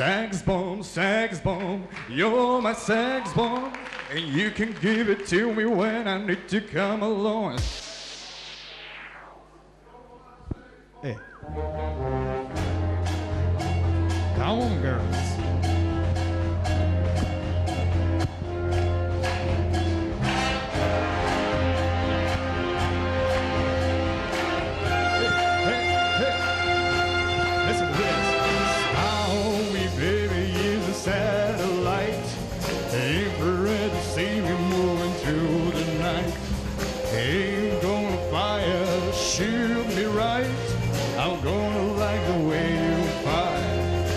Sax bomb, you're my sax bomb, and you can give it to me when I need to come along. Hey. Come on, girls. Satellite, infrared to see me moving through the night. Ain't gonna fire, shoot me right. I'm gonna like the way you fight.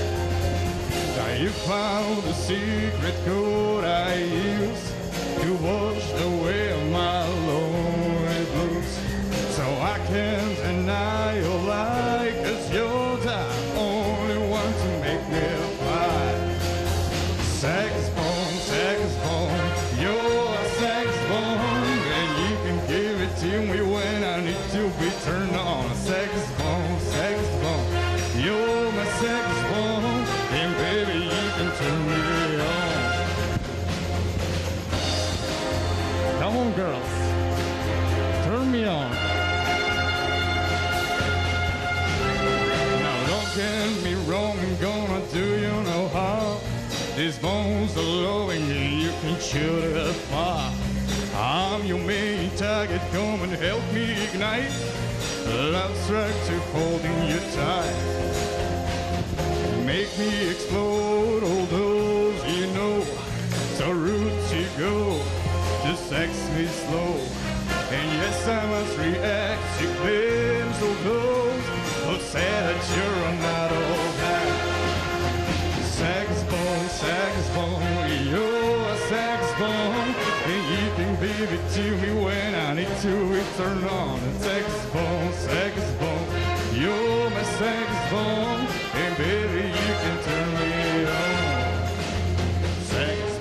Now you found the secret code I use to wash away my lonely blues. So I can't deny your light, 'cause you're the only one to make me fly. Saxophone, saxophone, you're a saxophone, and you can give it to me when I need to be turned on. Saxophone, saxophone, you're my saxophone, and baby you can turn me on. Come on, girls, turn me on. Now don't get me wrong, I'm gonna do you no harm. These bones are low and you can shoot it far. I'm your main target, come and help me ignite. Love strike to holding you tight. Make me explode all those you know. So rude to go, just sex me slow. And yes, I must react to claims of those who say that you're not all that. Saxophone, saxophone, you're a saxophone, and you can give it to me when I need to return on. Saxophone, saxophone, you're my saxophone, and baby you can turn me on. Saxophone.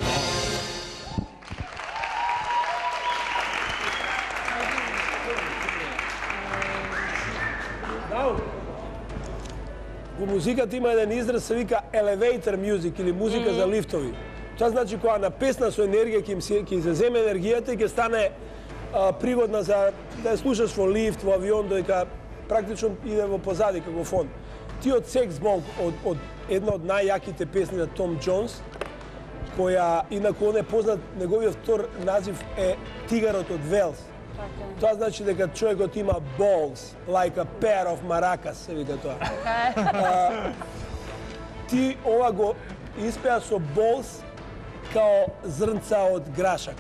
Во музиката има еден израз се вика elevator music или музика за лифтови. Тоа значи кога на песна со енергија ќе се земе енергијата и ќе стане пригодна за да ја слушаш во лифт, во авион, доека практично иде во позади како фон. Тиот Секс бомб од една од најјаките песни на Том Джонс, која инаку он е познат, неговиот втор назив е Тигарот од Велс. Тоа значи дека човекот има balls, like a pair of maracas, се вика тоа. Ти ова го испеа со balls као зрнца од грашак.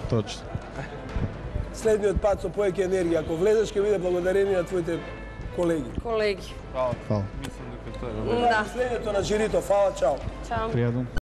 Точно. Следниот пат со повеќе енергија, ако влезеш ќе биде благодарение на твоите колеги. Колеги. Фала. Да. Следното на жирито, фала, чао. Чао. Пријатно.